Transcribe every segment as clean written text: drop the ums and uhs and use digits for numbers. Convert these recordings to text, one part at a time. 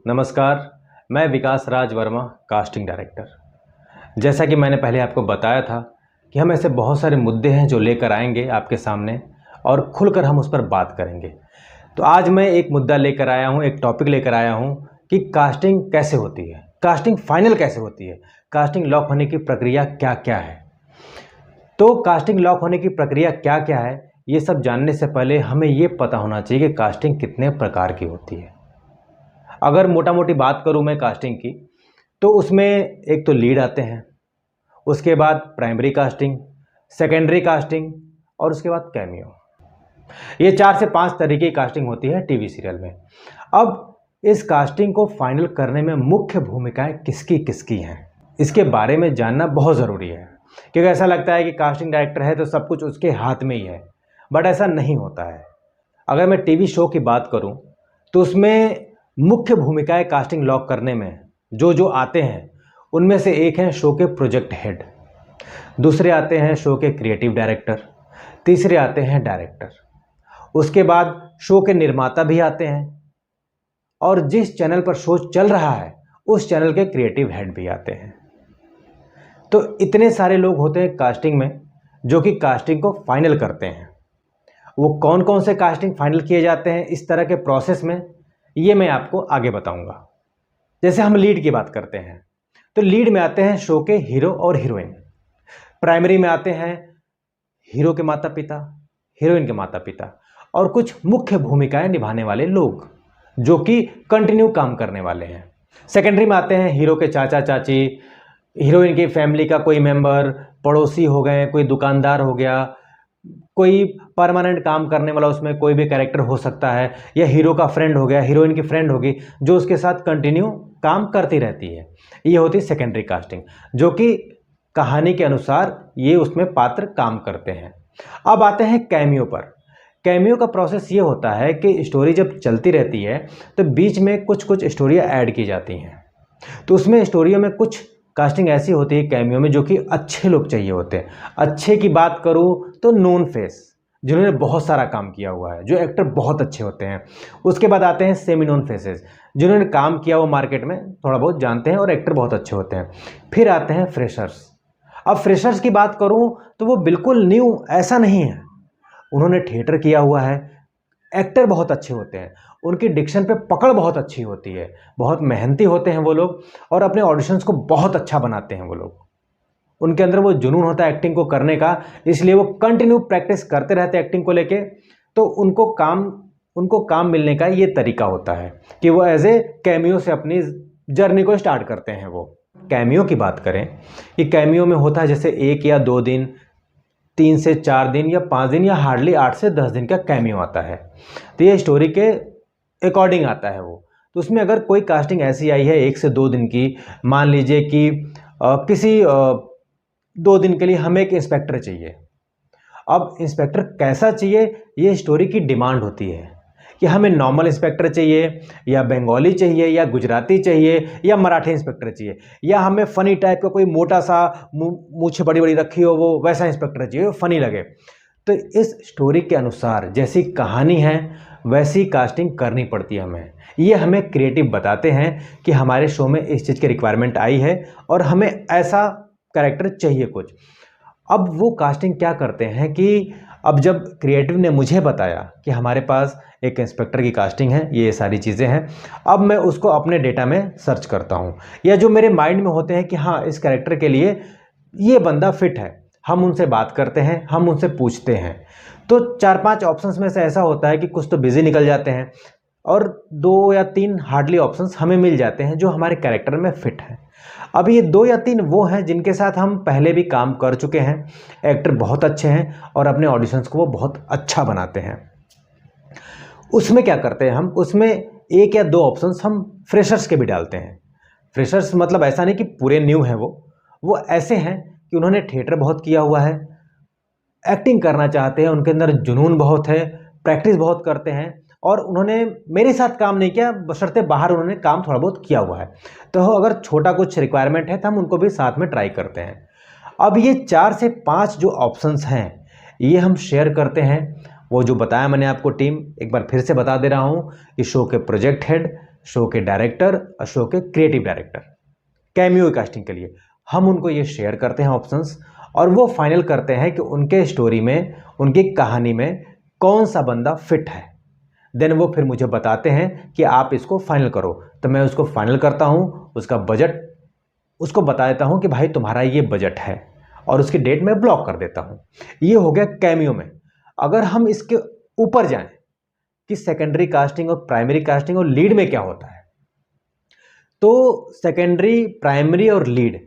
नमस्कार, मैं विकास राज Verma, casting director. जैसा कि मैंने पहले आपको बताया था कि हम ऐसे बहुत सारे मुद्दे हैं जो लेकर आएंगे आपके सामने और खुलकर हम उस पर बात करेंगे। तो आज मैं एक मुद्दा लेकर आया हूं, एक टॉपिक लेकर आया हूं कि कास्टिंग कैसे होती है, कास्टिंग फाइनल कैसे होती है, कास्टिंग लॉक होने की प्रक्रिया क्या क्या है। तो कास्टिंग लॉक होने की प्रक्रिया क्या क्या है, ये सब जानने से पहले हमें ये पता होना चाहिए कि कास्टिंग कितने प्रकार की होती है। अगर मोटा मोटी बात करूं मैं कास्टिंग की, तो उसमें एक तो लीड आते हैं, उसके बाद प्राइमरी कास्टिंग, सेकेंडरी कास्टिंग और उसके बाद कैमियो। ये 4 से 5 तरीके की कास्टिंग होती है टीवी सीरियल में। अब इस कास्टिंग को फाइनल करने में मुख्य भूमिकाएं किसकी किसकी हैं, इसके बारे में जानना बहुत ज़रूरी है। क्योंकि ऐसा लगता है कि कास्टिंग डायरेक्टर है तो सब कुछ उसके हाथ में ही है, बट ऐसा नहीं होता है। अगर मैं टीवी शो की बात करूं तो उसमें मुख्य भूमिकाएं कास्टिंग लॉक करने में जो आते हैं, उनमें से एक हैं शो के प्रोजेक्ट हेड, दूसरे आते हैं शो के क्रिएटिव डायरेक्टर, तीसरे आते हैं डायरेक्टर, उसके बाद शो के निर्माता भी आते हैं और जिस चैनल पर शो चल रहा है उस चैनल के क्रिएटिव हेड भी आते हैं। तो इतने सारे लोग होते हैं कास्टिंग में जो कि कास्टिंग को फाइनल करते हैं। वो कौन कौन से कास्टिंग फाइनल किए जाते हैं इस तरह के प्रोसेस में, ये मैं आपको आगे बताऊंगा। जैसे हम लीड की बात करते हैं तो लीड में आते हैं शो के हीरो और हीरोइन, प्राइमरी में आते हैं हीरो के माता पिता, हीरोइन के माता पिता और कुछ मुख्य भूमिकाएं निभाने वाले लोग जो कि कंटिन्यू काम करने वाले हैं। सेकेंडरी में आते हैं हीरो के चाचा चाची, हीरोइन की फैमिली का कोई मेंबर, पड़ोसी हो गए, कोई दुकानदार हो गया, कोई परमानेंट काम करने वाला, उसमें कोई भी कैरेक्टर हो सकता है, या हीरो का फ्रेंड हो गया, हीरोइन की फ्रेंड होगी जो उसके साथ कंटिन्यू काम करती रहती है। ये होती है सेकेंडरी कास्टिंग, जो कि कहानी के अनुसार ये उसमें पात्र काम करते हैं। अब आते हैं कैमियो पर। कैमियो का प्रोसेस ये होता है कि स्टोरी जब चलती रहती है तो बीच में कुछ कुछ स्टोरियाँ ऐड की जाती हैं। तो उसमें स्टोरियों में कुछ कास्टिंग ऐसी होती है कैमियो में जो कि अच्छे लोग चाहिए होते हैं। अच्छे की बात करूं तो नोन फेस, जिन्होंने बहुत सारा काम किया हुआ है, जो एक्टर बहुत अच्छे होते हैं। उसके बाद आते हैं सेमी नोन फेसेस, जिन्होंने काम किया वो मार्केट में थोड़ा बहुत जानते हैं और एक्टर बहुत अच्छे होते हैं। फिर आते हैं फ्रेशर्स। अब फ्रेशर्स की बात करूं तो वो बिल्कुल न्यू ऐसा नहीं है, उन्होंने थिएटर किया हुआ है, एक्टर बहुत अच्छे होते हैं, उनकी डिक्शन पे पकड़ बहुत अच्छी होती है, बहुत मेहनती होते हैं वो लोग और अपने ऑडिशंस को बहुत अच्छा बनाते हैं वो लोग। उनके अंदर वो जुनून होता है एक्टिंग को करने का, इसलिए वो कंटिन्यू प्रैक्टिस करते रहते हैं एक्टिंग को लेके। तो उनको काम मिलने का ये तरीका होता है कि वो एज ए कैमियो से अपनी जर्नी को स्टार्ट करते हैं। वो कैमियो की बात करें कि कैमियो में होता है जैसे 1 या 2 दिन, 3 से 4 दिन या 5 दिन या हार्डली 8 से 10 दिन का कैमियो आता है। तो ये स्टोरी के अकॉर्डिंग आता है वो। तो उसमें अगर कोई कास्टिंग ऐसी आई है 1 से 2 दिन की, मान लीजिए कि किसी 2 दिन के लिए हमें एक इंस्पेक्टर चाहिए। अब इंस्पेक्टर कैसा चाहिए, ये स्टोरी की डिमांड होती है कि हमें नॉर्मल इंस्पेक्टर चाहिए या बंगाली चाहिए या गुजराती चाहिए या मराठी इंस्पेक्टर चाहिए, या हमें फ़नी टाइप का कोई मोटा सा मूछें बड़ी बड़ी रखी हो वो वैसा इंस्पेक्टर चाहिए, फ़नी लगे। तो इस स्टोरी के अनुसार जैसी कहानी है वैसी कास्टिंग करनी पड़ती है हमें। ये हमें क्रिएटिव बताते हैं कि हमारे शो में इस चीज़ की रिक्वायरमेंट आई है और हमें ऐसा कैरेक्टर चाहिए कुछ। अब वो कास्टिंग क्या करते हैं कि अब जब क्रिएटिव ने मुझे बताया कि हमारे पास एक इंस्पेक्टर की कास्टिंग है, ये सारी चीज़ें हैं, अब मैं उसको अपने डेटा में सर्च करता हूँ, या जो मेरे माइंड में होते हैं कि हाँ इस कैरेक्टर के लिए ये बंदा फिट है, हम उनसे बात करते हैं, हम उनसे पूछते हैं। तो 4-5 ऑप्शंस में से ऐसा होता है कि कुछ तो बिजी निकल जाते हैं और 2 या 3 हार्डली ऑप्शंस हमें मिल जाते हैं जो हमारे कैरेक्टर में फिट है। अब ये 2 या 3 वो हैं जिनके साथ हम पहले भी काम कर चुके हैं, एक्टर बहुत अच्छे हैं और अपने ऑडिशंस को वो बहुत अच्छा बनाते हैं। उसमें क्या करते हैं हम, उसमें 1 या 2 ऑप्शंस हम फ्रेशर्स के भी डालते हैं। फ्रेशर्स मतलब ऐसा नहीं कि पूरे न्यू हैं, वो ऐसे हैं कि उन्होंने थिएटर बहुत किया हुआ है, एक्टिंग करना चाहते हैं, उनके अंदर जुनून बहुत है, प्रैक्टिस बहुत करते हैं और उन्होंने मेरे साथ काम नहीं किया, बशर्ते बाहर उन्होंने काम थोड़ा बहुत किया हुआ है। तो अगर छोटा कुछ रिक्वायरमेंट है तो हम उनको भी साथ में ट्राई करते हैं। अब ये 4 से 5 जो ऑप्शंस हैं ये हम शेयर करते हैं। वो जो बताया मैंने आपको टीम, एक बार फिर से बता दे रहा हूँ कि शो के प्रोजेक्ट हेड, शो के डायरेक्टर और शो के क्रिएटिव डायरेक्टर कैमियो कास्टिंग के लिए। हम उनको ये शेयर करते हैं ऑप्शंस, और वो फाइनल करते हैं कि उनके स्टोरी में, उनकी कहानी में कौन सा बंदा फिट है। देन वो फिर मुझे बताते हैं कि आप इसको फाइनल करो, तो मैं उसको फाइनल करता हूँ, उसका बजट उसको बता देता हूँ कि भाई तुम्हारा ये बजट है, और उसकी डेट मैं ब्लॉक कर देता हूँ। ये हो गया कैमियो में। अगर हम इसके ऊपर जाएं कि सेकेंडरी कास्टिंग और प्राइमरी कास्टिंग और लीड में क्या होता है, तो सेकेंडरी, प्राइमरी और लीड,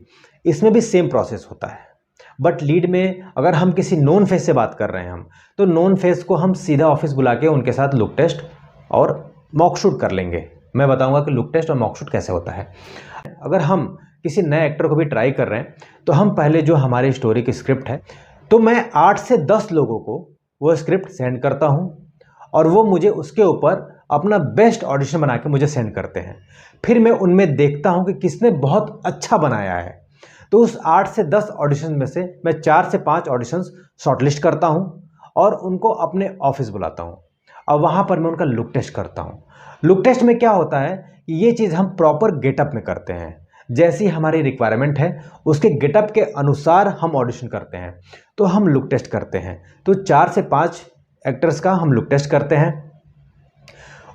इसमें भी सेम प्रोसेस होता है। बट लीड में अगर हम किसी नॉन फेस से बात कर रहे हैं तो नॉन फेस को हम सीधा ऑफिस बुला के उनके साथ लुक टेस्ट और मॉक शूट कर लेंगे। मैं बताऊंगा कि लुक टेस्ट और मॉक शूट कैसे होता है। अगर हम किसी नए एक्टर को भी ट्राई कर रहे हैं तो हम पहले जो हमारी स्टोरी की स्क्रिप्ट है, तो मैं 8 से 10 लोगों को वो स्क्रिप्ट सेंड करता हूँ, और वो मुझे उसके ऊपर अपना बेस्ट ऑडिशन बना के मुझे सेंड करते हैं। फिर मैं उनमें देखता हूँ कि किसने बहुत अच्छा बनाया है, तो उस 8 से 10 ऑडिशन में से मैं 4 से 5 ऑडिशंस शॉर्टलिस्ट करता हूँ और उनको अपने ऑफिस बुलाता हूँ, और वहाँ पर मैं उनका लुक टेस्ट करता हूँ। लुक टेस्ट में क्या होता है कि ये चीज़ हम प्रॉपर गेटअप में करते हैं, जैसी हमारी रिक्वायरमेंट है उसके गेटअप के अनुसार हम ऑडिशन करते हैं, तो हम लुक टेस्ट करते हैं। तो 4 से 5 एक्टर्स का हम लुक टेस्ट करते हैं।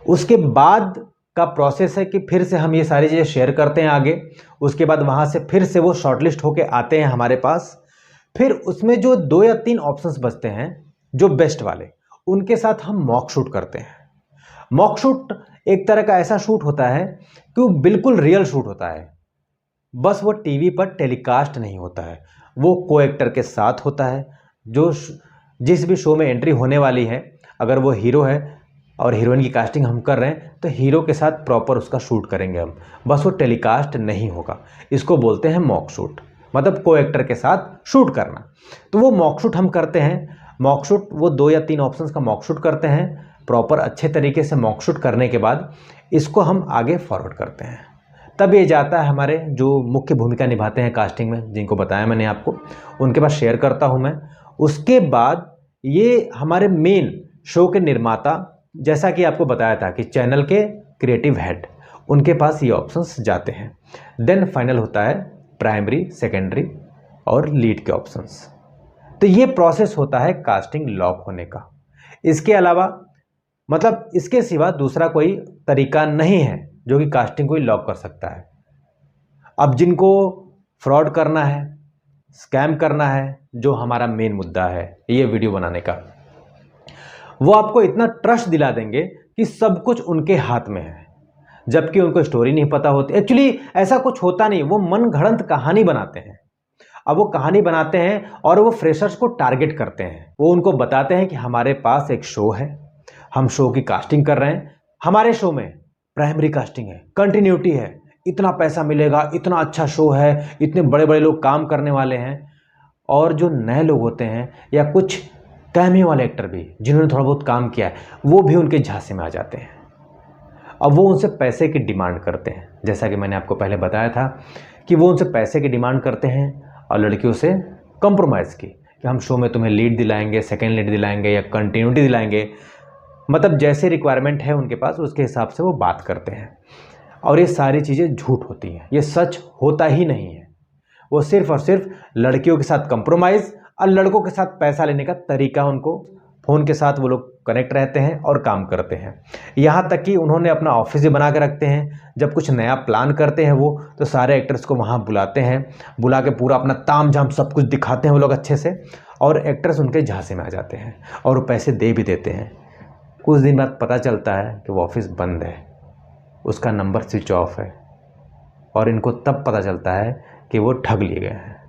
उसके बाद का प्रोसेस है कि फिर से हम ये सारी चीज़ें शेयर करते हैं आगे। उसके बाद वहाँ से फिर से वो शॉर्टलिस्ट होके आते हैं हमारे पास। फिर उसमें जो 2 या 3 ऑप्शंस बचते हैं जो बेस्ट वाले, उनके साथ हम मॉक शूट करते हैं। मॉक शूट एक तरह का ऐसा शूट होता है कि वो बिल्कुल रियल शूट होता है, बस वो टीवी पर टेलीकास्ट नहीं होता है, वो को एक्टर के साथ होता है। जो जिस भी शो में एंट्री होने वाली है, अगर वो हीरो है और हीरोइन की कास्टिंग हम कर रहे हैं तो हीरो के साथ प्रॉपर उसका शूट करेंगे हम, बस वो टेलीकास्ट नहीं होगा। इसको बोलते हैं मॉक शूट, मतलब को एक्टर के साथ शूट करना। तो वो मॉक शूट हम करते हैं। मॉक शूट वो 2 या 3 ऑप्शंस का मॉक शूट करते हैं। प्रॉपर अच्छे तरीके से मॉक शूट करने के बाद इसको हम आगे फॉरवर्ड करते हैं। तब ये जाता है हमारे जो मुख्य भूमिका निभाते हैं कास्टिंग में, जिनको बताया मैंने आपको, उनके पास शेयर करता हूँ मैं। उसके बाद ये हमारे मेन शो के निर्माता, जैसा कि आपको बताया था कि चैनल के क्रिएटिव हेड, उनके पास ये ऑप्शंस जाते हैं। देन फाइनल होता है प्राइमरी, सेकेंडरी और लीड के ऑप्शंस। तो ये प्रोसेस होता है कास्टिंग लॉक होने का। इसके अलावा, मतलब इसके सिवा दूसरा कोई तरीका नहीं है जो कि कास्टिंग को ही लॉक कर सकता है। अब जिनको फ्रॉड करना है, स्कैम करना है, जो हमारा मेन मुद्दा है ये वीडियो बनाने का, वो आपको इतना ट्रस्ट दिला देंगे कि सब कुछ उनके हाथ में है, जबकि उनको स्टोरी नहीं पता होती। एक्चुअली ऐसा कुछ होता नहीं, वो मन गढ़ंत कहानी बनाते हैं। अब वो कहानी बनाते हैं और वो फ्रेशर्स को टारगेट करते हैं। वो उनको बताते हैं कि हमारे पास एक शो है, हम शो की कास्टिंग कर रहे हैं, हमारे शो में प्राइमरी कास्टिंग है, कंटिन्यूटी है, इतना पैसा मिलेगा, इतना अच्छा शो है, इतने बड़े बड़े लोग काम करने वाले हैं। और जो नए लोग होते हैं या कुछ कैमियो वाले एक्टर भी जिन्होंने थोड़ा बहुत काम किया है, वो भी उनके झांसे में आ जाते हैं। अब वो उनसे पैसे की डिमांड करते हैं, जैसा कि मैंने आपको पहले बताया था कि वो उनसे पैसे की डिमांड करते हैं और लड़कियों से कंप्रोमाइज़ की कि हम शो में तुम्हें लीड दिलाएंगे, सेकेंड लीड दिलाएंगे या कंटिन्यूटी दिलाएंगे। मतलब जैसे रिक्वायरमेंट है उनके पास, उसके हिसाब से वो बात करते हैं। और ये सारी चीज़ें झूठ होती हैं, ये सच होता ही नहीं है। वो सिर्फ और सिर्फ लड़कियों के साथ कंप्रोमाइज़ और लड़कों के साथ पैसा लेने का तरीका, उनको फ़ोन के साथ वो लोग कनेक्ट रहते हैं और काम करते हैं। यहाँ तक कि उन्होंने अपना ऑफिस भी बना के रखते हैं। जब कुछ नया प्लान करते हैं वो, तो सारे एक्टर्स को वहाँ बुलाते हैं, बुला के पूरा अपना ताम झाम सब कुछ दिखाते हैं वो लोग अच्छे से, और एक्टर्स उनके झांसे में आ जाते हैं और वो पैसे दे भी देते हैं। कुछ दिन बाद पता चलता है कि वो ऑफिस बंद है, उसका नंबर स्विच ऑफ है, और इनको तब पता चलता है कि वो ठग लिए गए हैं।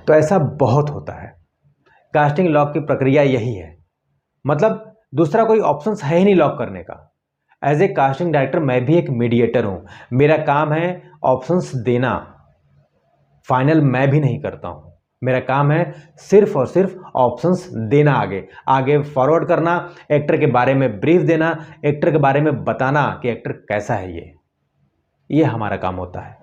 तो ऐसा बहुत होता है। कास्टिंग लॉक की प्रक्रिया यही है, मतलब दूसरा कोई ऑप्शंस है ही नहीं लॉक करने का। एज ए कास्टिंग डायरेक्टर मैं भी एक मीडिएटर हूँ, मेरा काम है ऑप्शंस देना, फाइनल मैं भी नहीं करता हूँ। मेरा काम है सिर्फ और सिर्फ ऑप्शंस देना, आगे फॉरवर्ड करना, एक्टर के बारे में ब्रीफ देना, एक्टर के बारे में बताना कि एक्टर कैसा है। ये हमारा काम होता है।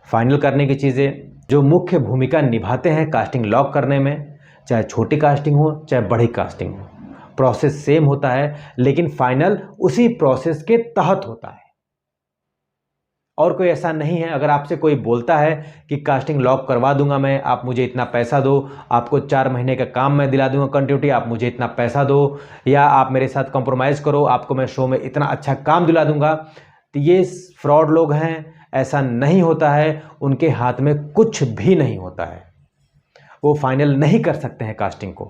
फाइनल करने की चीज़ें जो मुख्य भूमिका निभाते हैं कास्टिंग लॉक करने में, चाहे छोटी कास्टिंग हो चाहे बड़ी कास्टिंग हो, प्रोसेस सेम होता है, लेकिन फाइनल उसी प्रोसेस के तहत होता है। और कोई ऐसा नहीं है। अगर आपसे कोई बोलता है कि कास्टिंग लॉक करवा दूंगा मैं, आप मुझे इतना पैसा दो, आपको 4 महीने का काम मैं दिला दूंगा कंटिन्यूटी, आप मुझे इतना पैसा दो, या आप मेरे साथ कॉम्प्रोमाइज़ करो, आपको मैं शो में इतना अच्छा काम दिला दूंगा, तो ये फ्रॉड लोग हैं। ऐसा नहीं होता है, उनके हाथ में कुछ भी नहीं होता है, वो फाइनल नहीं कर सकते हैं कास्टिंग को।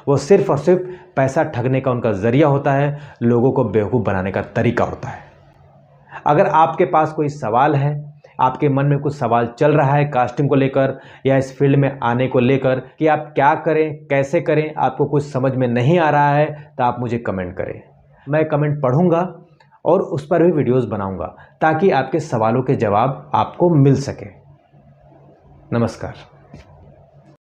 वो सिर्फ और सिर्फ पैसा ठगने का उनका ज़रिया होता है, लोगों को बेवकूफ़ बनाने का तरीका होता है। अगर आपके पास कोई सवाल है, आपके मन में कुछ सवाल चल रहा है कास्टिंग को लेकर या इस फील्ड में आने को लेकर कि आप क्या करें, कैसे करें, आपको कुछ समझ में नहीं आ रहा है, तो आप मुझे कमेंट करें। मैं कमेंट पढ़ूंगा और उस पर भी वीडियोस बनाऊंगा ताकि आपके सवालों के जवाब आपको मिल सके। नमस्कार।